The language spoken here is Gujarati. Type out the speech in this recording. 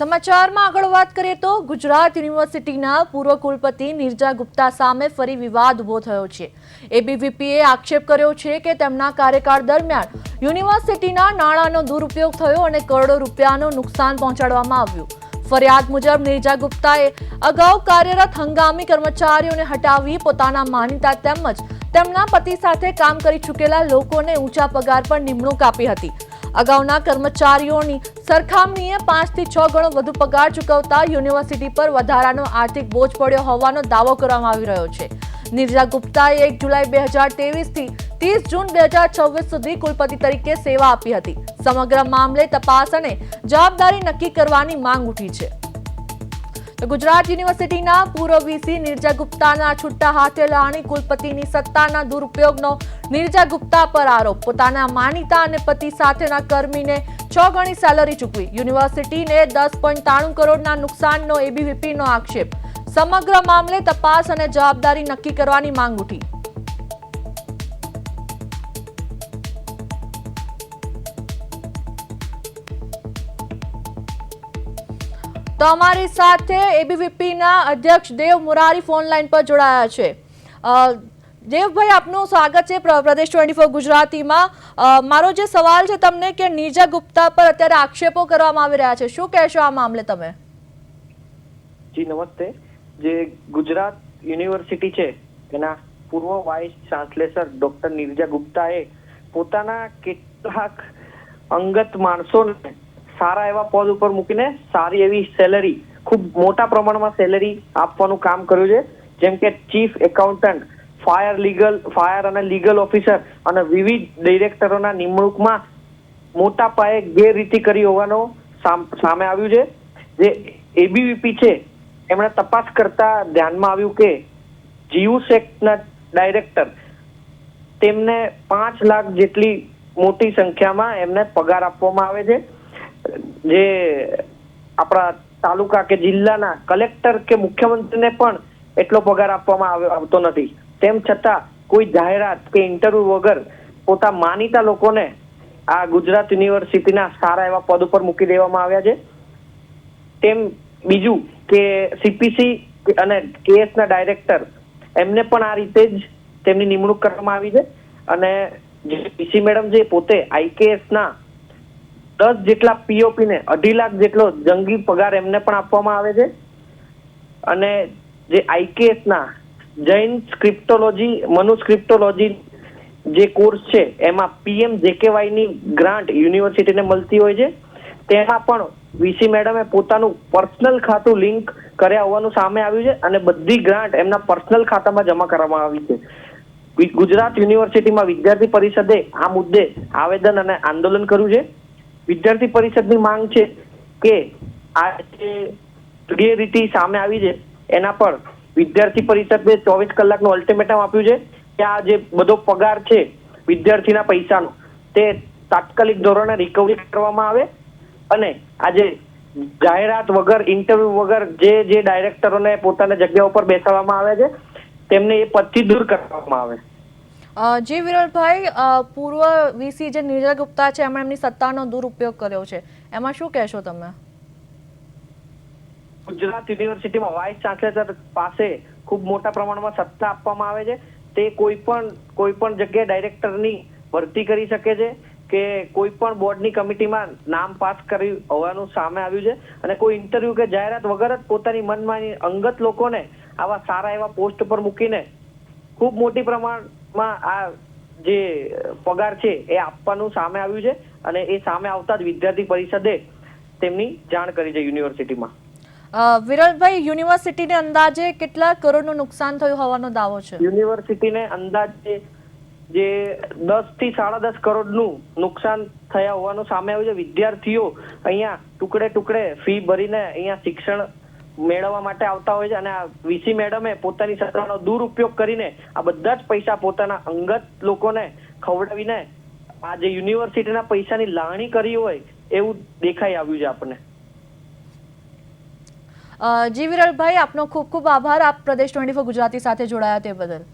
સમાચારમાં આગળ વાત કરીએ તો ગુજરાત યુનિવર્સિટીના પૂર્વ કુલપતિ નિર્જા ગુપ્તા સામે ફરી વિવાદ ઉભો થયો છે। એબીવીપીએ આક્ષેપ કર્યો છે કે તેમના કાર્યકાળ દરમિયાન યુનિવર્સિટીના નાણાંનો દુરુપયોગ થયો અને કરોડો રૂપિયાનું નુકસાન પહોંચાડવામાં આવ્યું। ફરિયાદ મુજબ નિર્જા ગુપ્તાએ અગાઉ કાર્યરત હંગામી કર્મચારીઓને હટાવી પોતાના માનીતા તેમજ તેમના પતિ સાથે કામ કરી ચૂકેલા લોકોને ઊંચા પગાર પર નિમણૂક આપી હતી। અગાઉના કર્મચારીઓની સરખામણીએ 5 થી 6 ગણો વધુ પગાર ચૂકવતા યુનિવર્સિટી પર વધારાનો આર્થિક બોજ પડ્યો હોવાનો દાવો કરવામાં આવી રહ્યો છે। નિર્જા ગુપ્તાએ 1 જુલાઈ 2023 થી 30 જૂન 2026 સુધી કુલપતિ તરીકે સેવા આપી હતી। સમગ્ર મામલે તપાસ અને જવાબદારી નક્કી કરવાની માંગ ઉઠી છે। ગુજરાત યુનિવર્સિટીના પૂર્વ વીસી નિર્જા ગુપ્તાના છુટ્ટા હાથે લાણી કુલપતિની સત્તાના દુરુપયોગનો નિર્જા ગુપ્તા પર આરોપ। પોતાના માનીતા અને પતિ સાથેના કર્મીને 6 ગણી સેલરી ચૂકવી યુનિવર્સિટીને 10.93 કરોડના નુકસાનનો એબીવીપીનો આક્ષેપ। સમગ્ર મામલે તપાસ અને જવાબદારી નક્કી કરવાની માંગ ઉઠી। તો અમારી સાથે એબીવીપીના અધ્યક્ષ દેવ મુરારી ફોન લાઈન પર જોડાયા છે। દેવભાઈ, આપનું સ્વાગત છે પ્રદેશ 24 ગુજરાતીમાં। મારો જે સવાલ છે તમને કે નિર્જા ગુપ્તા પર અત્યારે આક્ષેપો કરવામાં આવી રહ્યા છે, શું કહેશો આ મામલે તમે? જી નમસ્તે। જે ગુજરાત યુનિવર્સિટી છે એના પૂર્વ વાઇસ ચાન્સેલર ડોક્ટર નિર્જા ગુપ્તાએ પોતાના કેટલાક અંગત માણસોને સારા એવા પદ ઉપર મૂકીને સારી એવી સેલેરી, ખૂબ મોટા પ્રમાણમાં સેલેરી આપવાનું કામ કર્યું છે। જેમ કે ચીફ એકાઉન્ટન્ટ, ફાયર અને લીગલ ઓફિસર અને વિવિધ ડિરેક્ટરોના નિમણૂકમાં મોટા પાયે ગેરરીતિ કરી હોવાનું સામે આવ્યું છે। જે એબીવીપી છે એમણે તપાસ કરતા ધ્યાનમાં આવ્યું કે જીયુસેકના ડાયરેક્ટર તેમને 5 લાખ જેટલી મોટી સંખ્યામાં એમને પગાર આપવામાં આવે છે। જે આપણા તાલુકા કે જિલ્લાના કલેક્ટર કે મુખ્યમંત્રીને પણ એટલો પગાર આપવામાં આવતો નથી। તેમ છતાં કોઈ જાહેરાત કે ઇન્ટરવ્યુ વગર પોતા માનીતા લોકોને આ ગુજરાત યુનિવર્સિટીના સારા એવા પદ ઉપર મૂકી દેવામાં આવ્યા છે। તેમ બીજું કે સીપીસી અને કેએસના ડાયરેક્ટર એમને પણ આ રીતે જ તેમની નિમણૂક કરવામાં આવી છે। અને જે પીસી મેડમ જે પોતે આઈકેએસના 10 જેટલા પીઓપીને 2.5 લાખ જેટલો જંગી પગાર એમને પણ આપવામાં આવે છે। અને જે આઈકેએસના જૈન સ્ક્રિપ્ટોલોજી, મનુસ્ક્રિપ્ટોલોજી જે કોર્સ છે એમાં પીએમજેકેવાયની ગ્રાન્ટ યુનિવર્સિટીને મળતી હોય છે। તેમાં પણ વીસી મેડમે પોતાનું પર્સનલ ખાતું લિંક કર્યા હોવાનું સામે આવ્યું છે અને બધી ગ્રાન્ટ એમના પર્સનલ ખાતામાં જમા કરવામાં આવી છે। ગુજરાત યુનિવર્સિટીમાં વિદ્યાર્થી પરિષદે આ મુદ્દે આવેદન અને આંદોલન કર્યું છે। વિદ્યાર્થી પરિષદની માંગ છે કે આ જે ગેરરીતિ સામે આવી છે એના પર વિદ્યાર્થી પરિષદે 24 કલાકનું અલ્ટિમેટમ આપ્યું છે કે આ જે બધો પગાર છે વિદ્યાર્થીના પૈસાનો તે તાત્કાલિક ધોરણે રિકવરી કરવામાં આવે અને આજે જાહેરાત વગર, ઇન્ટરવ્યુ વગર જે ડાયરેક્ટરોને પોતાના જગ્યા ઉપર બેસાડવામાં આવે છે તેમને એ પદથી દૂર કરવામાં આવે। જી વિરલભાઈ, પૂર્વ વીસી જે નિર્જા ગુપ્તા છે એમણે એમની સત્તાનો દુરુપયોગ કર્યો છે, એમાં શું કહેશો તમે? ગુજરાત યુનિવર્સિટીમાં વાઇસ ચાન્સેલર પાસે ખૂબ મોટા પ્રમાણમાં સત્તા આપવામાં આવે છે। તે કોઈ પણ જગ્યાએ ડાયરેક્ટરની ભરતી કરી શકે છે કે કોઈ પણ બોર્ડની કમિટીમાં નામ પાસ કરી હોવાનું સામે આવ્યું છે અને કોઈ ઇન્ટરવ્યુ કે જાહેરાત વગર જ પોતાની મનમાની અંગત લોકોને આવા સારા એવા પોસ્ટ પર મૂકીને ખૂબ મોટી પ્રમાણમાં આ જે પગાર છે એ આપવાનું સામે આવ્યું છે અને એ સામે આવતા જ વિદ્યાર્થી પરિષદે તેમની જાણ કરી છે યુનિવર્સિટીમાં। વિરલભાઈ, યુનિવર્સિટીને અંદાજે કેટલા કરોડનું નુકસાન થયું હોવાનો દાવો છે? યુનિવર્સિટીને અંદાજે જે 10 થી 10.5 કરોડનું નુકસાન થયા હોવાનું સામે આવ્યું છે। વિદ્યાર્થીઓ અહીંયા ટુકડે ફી ભરીને અહીંયા શિક્ષણ મેળવવા માટે આવતા હોય છે અને આ વીસી મેડમે પોતાની સત્તાનો દુરુપયોગ કરીને આ બધા જ પૈસા પોતાના અંગત લોકોને ખવડાવીને આ જે યુનિવર્સિટીના પૈસાની લાગણી કરી હોય એવું દેખાઈ આવ્યું છે આપણને। જી વિરલભાઈ, આપનો ખૂબ ખૂબ આભાર, આપ પ્રદેશ 24 ગુજરાતી સાથે જોડાયા તે બદલ।